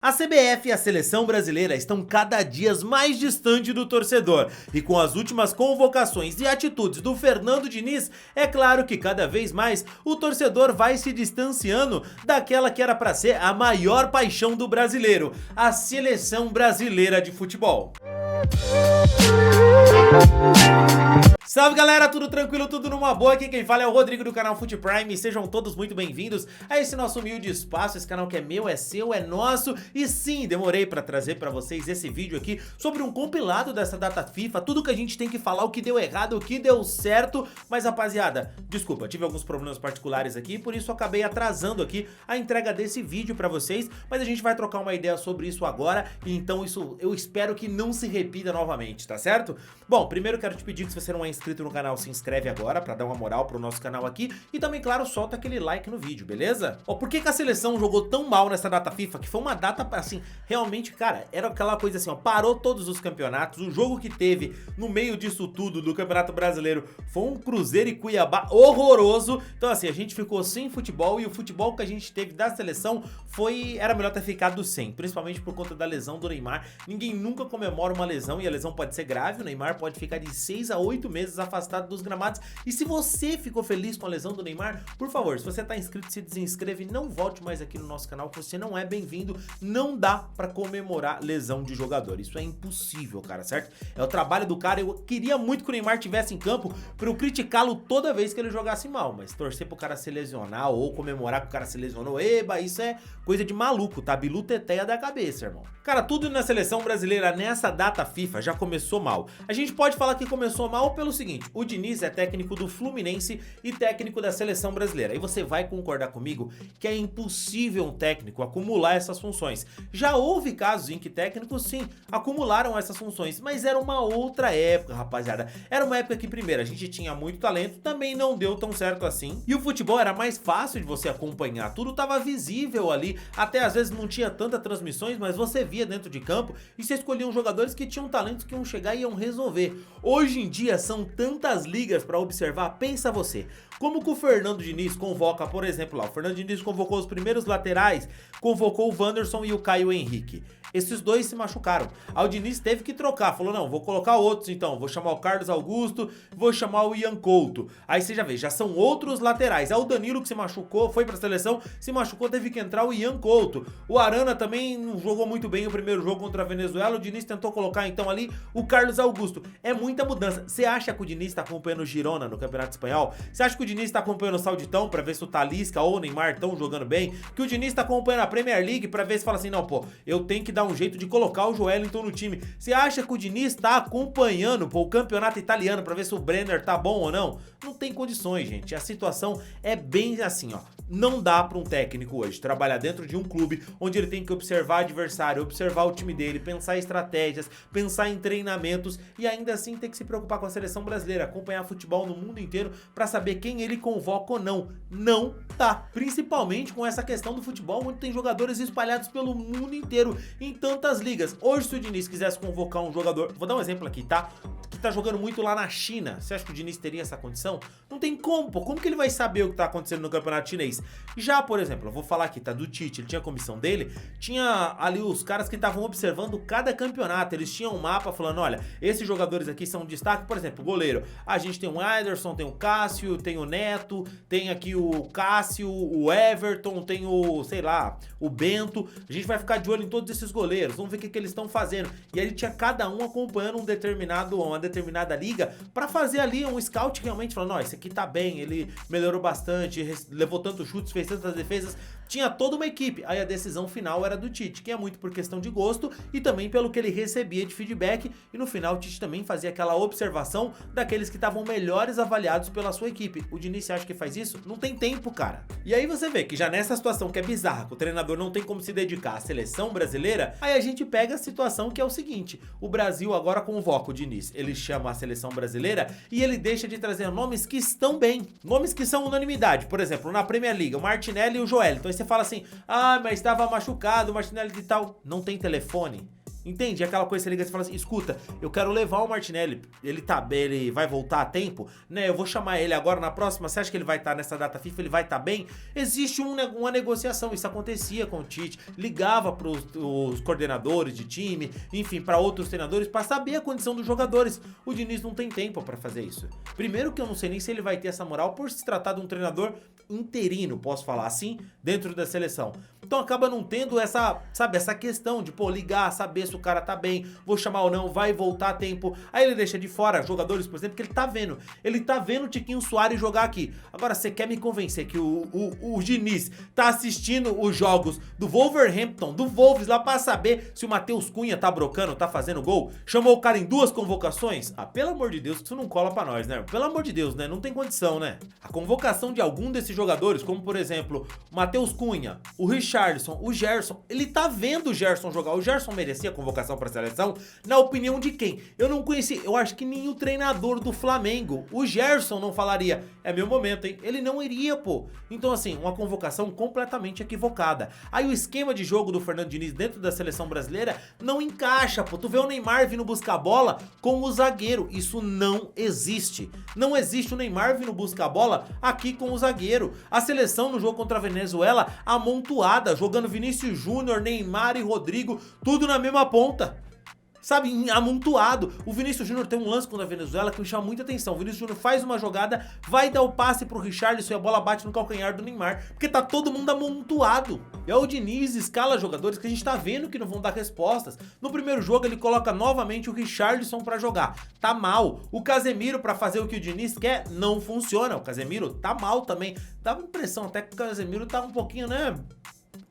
A CBF e a seleção brasileira estão cada dia mais distante do torcedor, e com as últimas convocações e atitudes do Fernando Diniz, é claro que cada vez mais o torcedor vai se distanciando daquela que era para ser a maior paixão do brasileiro, a seleção brasileira de futebol. Salve galera, tudo tranquilo, tudo numa boa? Aqui quem fala é o Rodrigo do canal Fute Prime. Sejam todos muito bem-vindos a esse nosso humilde espaço, esse canal que é meu, é seu, é nosso. E sim, demorei pra trazer pra vocês esse vídeo aqui sobre um compilado dessa data FIFA, tudo que a gente tem que falar, o que deu errado, o que deu certo. Mas rapaziada, desculpa, tive alguns problemas particulares aqui, por isso acabei atrasando aqui a entrega desse vídeo pra vocês. Mas a gente vai trocar uma ideia sobre isso agora, então isso eu espero que não se repita novamente, tá certo? Bom, primeiro quero te pedir que se você não é inscrito no canal, se inscreve agora pra dar uma moral pro nosso canal aqui. E também, claro, solta aquele like no vídeo, beleza? Ó, por que a seleção jogou tão mal nessa data FIFA? Que foi uma data, assim, realmente, cara, era aquela coisa assim, ó, parou todos os campeonatos. O jogo que teve no meio disso tudo do Campeonato Brasileiro foi um Cruzeiro e Cuiabá horroroso. Então, assim, a gente ficou sem futebol, e o futebol que a gente teve da seleção era melhor ter ficado sem, principalmente por conta da lesão do Neymar. Ninguém nunca comemora uma lesão, e a lesão pode ser grave. O Neymar pode ficar de 6 a 8 meses afastado dos gramados. E se você ficou feliz com a lesão do Neymar, por favor, se você tá inscrito, se desinscreve, não volte mais aqui no nosso canal, que você não é bem-vindo. Não dá pra comemorar lesão de jogador, isso é impossível, cara, certo? É o trabalho do cara. Eu queria muito que o Neymar tivesse em campo pra eu criticá-lo toda vez que ele jogasse mal, mas torcer pro cara se lesionar ou comemorar que o cara se lesionou, eba, isso é coisa de maluco, tá? Bilu teteia da cabeça, irmão. Cara, tudo na seleção brasileira nessa data FIFA já começou mal. A gente pode falar que começou mal pelo seguinte: o Diniz é técnico do Fluminense e técnico da seleção brasileira. E você vai concordar comigo que é impossível um técnico acumular essas funções. Já houve casos em que técnicos, sim, acumularam essas funções, mas era uma outra época, rapaziada. Era uma época que, primeiro, a gente tinha muito talento, também não deu tão certo assim. E o futebol era mais fácil de você acompanhar, tudo tava visível ali. Até às vezes não tinha tantas transmissões, mas você via dentro de campo e você escolhia uns jogadores que tinham talentos que iam chegar e iam resolver. Hoje em dia são tantas ligas pra observar, pensa você. Como que o Fernando Diniz convoca, por exemplo, lá, o Fernando Diniz convocou os primeiros laterais, convocou o Wanderson e o Caio Henrique. Esses dois se machucaram. Aí o Diniz teve que trocar, falou: não, vou colocar outros então, vou chamar o Carlos Augusto, vou chamar o Ian Couto. Aí você já vê, já são outros laterais. Aí o Danilo, que se machucou, foi pra seleção, se machucou, teve que entrar o Ian Couto. O Arana também não jogou muito bem o primeiro jogo contra a Venezuela, o Diniz tentou colocar então ali o Carlos Augusto. É muita mudança. Você acha que o Diniz tá acompanhando o Girona no Campeonato Espanhol? Você acha que o Diniz tá acompanhando o Sauditão pra ver se o Talisca ou o Neymar estão jogando bem? Que o Diniz tá acompanhando a Premier League pra ver se fala assim: não, pô, eu tenho que dar um jeito de colocar o Joelinton no time. Você acha que o Diniz tá acompanhando, pô, o campeonato italiano pra ver se o Brenner tá bom ou não? Não tem condições, gente. A situação é bem assim, ó. Não dá pra um técnico hoje trabalhar dentro de um clube onde ele tem que observar o adversário, observar o time dele, pensar em estratégias, pensar em treinamentos e ainda assim ter que se preocupar com a seleção brasileira, acompanhar futebol no mundo inteiro pra saber quem ele convoca ou não. Não dá. Principalmente com essa questão do futebol, onde tem jogadores espalhados pelo mundo inteiro em tantas ligas. Hoje, se o Diniz quisesse convocar um jogador, vou dar um exemplo aqui, tá? Que tá jogando muito lá na China. Você acha que o Diniz teria essa condição? Não tem como, pô. Como que ele vai saber o que tá acontecendo no campeonato chinês? Já, por exemplo, eu vou falar aqui, tá? Do Tite, ele tinha a comissão dele, tinha ali os caras que estavam observando cada campeonato. Eles tinham um mapa falando: olha, esses jogadores aqui são destaque. Por exemplo, o goleiro. A gente tem o Ederson, tem o Cássio, tem o Neto, tem aqui o Cássio, o Everton, tem o, sei lá, o Bento. A gente vai ficar de olho em todos esses goleiros, vamos ver o que eles estão fazendo. E aí ele tinha cada um acompanhando uma determinada liga pra fazer ali um scout realmente falando: ó, esse aqui tá bem, ele melhorou bastante, levou tantos chutes, fez tantas defesas. Tinha toda uma equipe. Aí a decisão final era do Tite, que é muito por questão de gosto e também pelo que ele recebia de feedback. E no final o Tite também fazia aquela observação daqueles que estavam melhores avaliados pela sua equipe. O Diniz, você acha que faz isso? Não tem tempo, cara. E aí você vê que já nessa situação que é bizarra, que o treinador não tem como se dedicar à seleção brasileira, aí a gente pega a situação que é o seguinte: o Brasil agora convoca o Diniz, ele chama a seleção brasileira e ele deixa de trazer nomes que estão bem, nomes que são unanimidade. Por exemplo, na Premier League, o Martinelli e o Joelinton. Então aí você fala assim: ah, mas estava machucado o Martinelli e tal. Não tem telefone. Entende? É aquela coisa que você liga e fala assim, escuta, eu quero levar o Martinelli, ele vai voltar a tempo, né? Eu vou chamar ele agora na próxima, você acha que ele vai estar nessa data FIFA, ele vai estar bem? Existe uma negociação, isso acontecia com o Tite, ligava para os coordenadores de time, enfim, para outros treinadores, para saber a condição dos jogadores. O Diniz não tem tempo para fazer isso. Primeiro que eu não sei nem se ele vai ter essa moral por se tratar de um treinador interino, posso falar assim, dentro da seleção. Então acaba não tendo essa, sabe, essa questão de, pô, ligar, saber se o cara tá bem, vou chamar ou não, vai voltar a tempo. Aí ele deixa de fora jogadores, por exemplo, que ele tá vendo o Tiquinho Soares jogar aqui. Agora, você quer me convencer que o Diniz tá assistindo os jogos do Wolverhampton, do Wolves, lá pra saber se o Matheus Cunha tá brocando, tá fazendo gol? Chamou o cara em 2 convocações? Ah, pelo amor de Deus, que isso não cola pra nós, né? Pelo amor de Deus, né? Não tem condição, né? A convocação de algum desses jogadores, como por exemplo, o Matheus Cunha, o Richarlison, o Gerson, ele tá vendo o Gerson jogar. O Gerson merecia convocação pra seleção? Na opinião de quem? Eu não conheci, eu acho que nem o treinador do Flamengo, o Gerson, não falaria, é meu momento, hein? Ele não iria, pô. Então assim, uma convocação completamente equivocada. Aí o esquema de jogo do Fernando Diniz dentro da seleção brasileira não encaixa, pô. Tu vê o Neymar vindo buscar a bola com o zagueiro, isso não existe. Não existe o Neymar vindo buscar a bola aqui com o zagueiro. A seleção no jogo contra a Venezuela amontoada, jogando Vinícius Júnior, Neymar e Rodrigo, tudo na mesma ponta. Sabe, amontoado. O Vinícius Júnior tem um lance contra a Venezuela que me chama muita atenção. O Vinícius Júnior faz uma jogada, vai dar o passe pro Richarlison e a bola bate no calcanhar do Neymar, porque tá todo mundo amontoado. E o Diniz escala jogadores que a gente tá vendo que não vão dar respostas. No primeiro jogo ele coloca novamente o Richarlison pra jogar. Tá mal. O Casemiro pra fazer o que o Diniz quer não funciona. O Casemiro tá mal também. Dá uma impressão até que o Casemiro tá um pouquinho, né?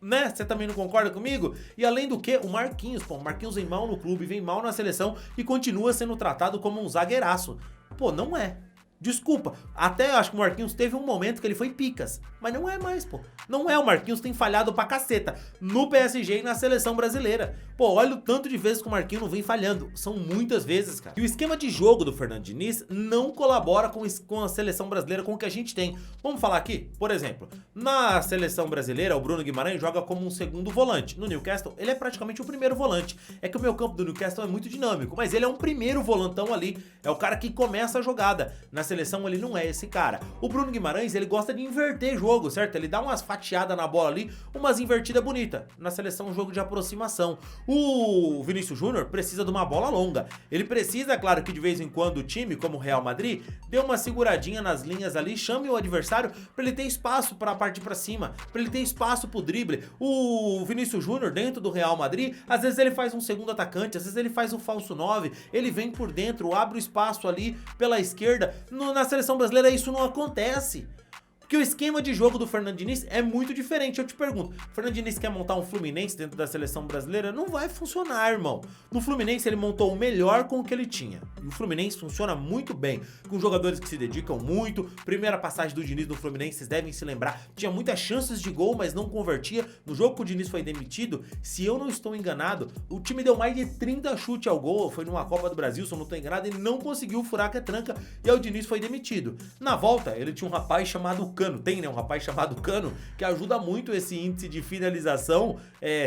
Você também não concorda comigo? E além do que, o Marquinhos, pô, o Marquinhos vem mal no clube, vem mal na seleção e continua sendo tratado como um zagueiraço. Pô, não é. Desculpa, até acho que o Marquinhos teve um momento que ele foi picas, mas não é mais, pô. Não é, o Marquinhos tem falhado pra caceta no PSG e na seleção brasileira. Pô, olha o tanto de vezes que o Marquinhos não vem falhando, são muitas vezes, cara. E o esquema de jogo do Fernando Diniz não colabora com a seleção brasileira, com o que a gente tem. Vamos falar aqui, por exemplo, na seleção brasileira, o Bruno Guimarães joga como um segundo volante. No Newcastle, ele é praticamente o primeiro volante. É que o meio campo do Newcastle é muito dinâmico, mas ele é um primeiro volantão ali, é o cara que começa a jogada. Na seleção ele não é esse cara. O Bruno Guimarães, ele gosta de inverter jogo, certo? Ele dá umas fatiadas na bola ali, umas invertidas bonitas. Na seleção, um jogo de aproximação. O Vinícius Júnior precisa de uma bola longa. Ele precisa, claro, que de vez em quando o time, como o Real Madrid, dê uma seguradinha nas linhas ali, chame o adversário pra ele ter espaço pra partir pra cima, pra ele ter espaço pro drible. O Vinícius Júnior, dentro do Real Madrid, às vezes ele faz um segundo atacante, às vezes ele faz um falso 9, ele vem por dentro, abre o espaço ali pela esquerda. Na seleção brasileira isso não acontece. Porque o esquema de jogo do Fernando Diniz é muito diferente. Eu te pergunto, o Fernando Diniz quer montar um Fluminense dentro da seleção brasileira? Não vai funcionar, irmão. No Fluminense ele montou o melhor com o que ele tinha. E o Fluminense funciona muito bem, com jogadores que se dedicam muito. Primeira passagem do Diniz no Fluminense, vocês devem se lembrar, tinha muitas chances de gol, mas não convertia. No jogo que o Diniz foi demitido, se eu não estou enganado, o time deu mais de 30 chutes ao gol. Foi numa Copa do Brasil, se eu não estou enganado, ele não conseguiu furar a retranca e aí o Diniz foi demitido. Na volta, ele tinha um rapaz chamado Cano, tem, né, um rapaz chamado Cano, que ajuda muito esse índice de finalização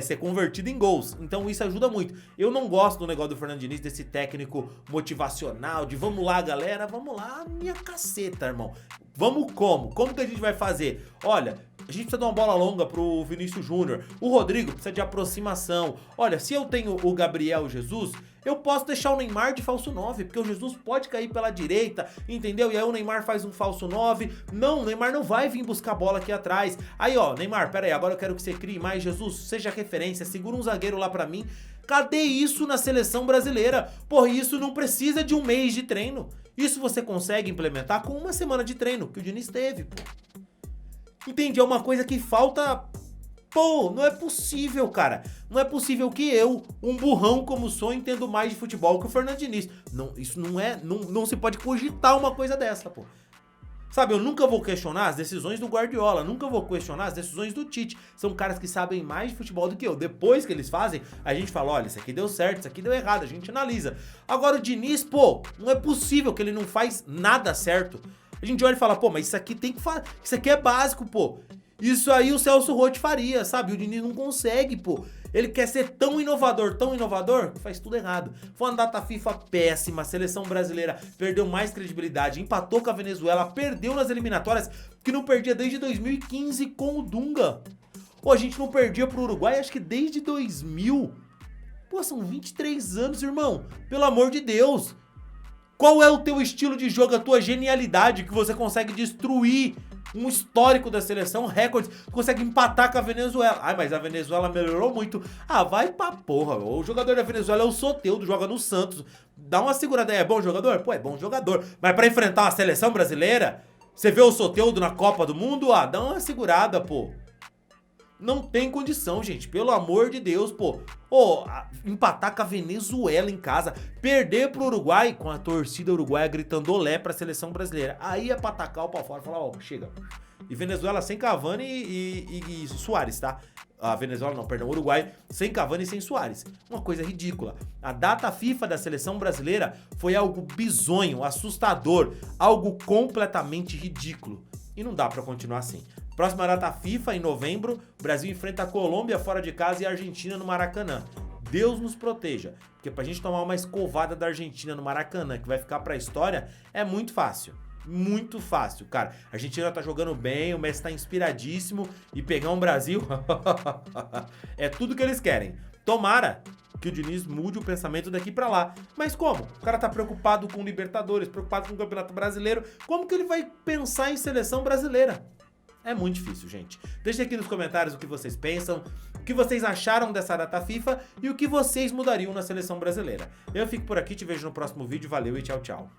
ser convertido em gols, então isso ajuda muito. Eu não gosto do negócio do Fernando Diniz, desse técnico motivacional, de vamos lá galera, vamos lá, minha caceta, irmão. Vamos como? Como que a gente vai fazer? Olha, a gente precisa de uma bola longa pro Vinícius Júnior, o Rodrigo precisa de aproximação. Olha, se eu tenho o Gabriel Jesus, eu posso deixar o Neymar de falso 9, porque o Jesus pode cair pela direita, entendeu? E aí o Neymar faz um falso 9. Não, o Neymar não vai vir buscar a bola aqui atrás. Aí, ó, Neymar, pera aí, agora eu quero que você crie mais. Jesus, seja referência, segura um zagueiro lá pra mim. Cadê isso na seleção brasileira? Porra, isso não precisa de um mês de treino. Isso você consegue implementar com uma semana de treino, que o Diniz teve, pô. Entende? É uma coisa que falta... Pô, não é possível, cara. Não é possível que eu, um burrão como sou, entendo mais de futebol que o Fernando Diniz. Não, isso não é... Não se pode cogitar uma coisa dessa, pô. Sabe, eu nunca vou questionar as decisões do Guardiola, nunca vou questionar as decisões do Tite. São caras que sabem mais de futebol do que eu. Depois que eles fazem, a gente fala, olha, isso aqui deu certo, isso aqui deu errado, a gente analisa. Agora o Diniz, pô, não é possível que ele não faz nada certo. A gente olha e fala, pô, mas isso aqui tem que fazer, isso aqui é básico, pô. Isso aí o Celso Roth faria, sabe? O Diniz não consegue, pô. Ele quer ser tão inovador, que faz tudo errado. Foi uma data FIFA péssima, a seleção brasileira perdeu mais credibilidade, empatou com a Venezuela, perdeu nas eliminatórias, que não perdia desde 2015 com o Dunga. Pô, a gente não perdia pro Uruguai, acho que desde 2000. Pô, são 23 anos, irmão. Pelo amor de Deus. Qual é o teu estilo de jogo, a tua genialidade que você consegue destruir um histórico da seleção, recordes, consegue empatar com a Venezuela? Ai, mas a Venezuela melhorou muito. Ah, vai pra porra. O jogador da Venezuela é o Soteldo, joga no Santos. Dá uma segurada aí. É bom jogador? Pô, é bom jogador. Mas pra enfrentar uma seleção brasileira, você vê o Soteldo na Copa do Mundo? Ah, dá uma segurada, pô. Não tem condição, gente. Pelo amor de Deus, pô. Empatar com a Venezuela em casa. Perder pro Uruguai com a torcida uruguaia gritando olé pra seleção brasileira. Aí é pra tacar o pau fora e falar, ó, chega. E Venezuela sem Cavani e Suárez, tá? A Venezuela não, perdão, o Uruguai sem Cavani e sem Suárez. Uma coisa ridícula. A data FIFA da seleção brasileira foi algo bizonho, assustador, algo completamente ridículo. E não dá pra continuar assim. Próxima data FIFA, em novembro, o Brasil enfrenta a Colômbia fora de casa e a Argentina no Maracanã. Deus nos proteja, porque pra gente tomar uma escovada da Argentina no Maracanã, que vai ficar pra história, é muito fácil. Muito fácil, cara. A Argentina tá jogando bem, o Messi tá inspiradíssimo e pegar um Brasil é tudo que eles querem. Tomara que o Diniz mude o pensamento daqui pra lá. Mas como? O cara tá preocupado com Libertadores, preocupado com o Campeonato Brasileiro. Como que ele vai pensar em seleção brasileira? É muito difícil, gente. Deixe aqui nos comentários o que vocês pensam, o que vocês acharam dessa data FIFA e o que vocês mudariam na seleção brasileira. Eu fico por aqui, te vejo no próximo vídeo. Valeu e tchau, tchau.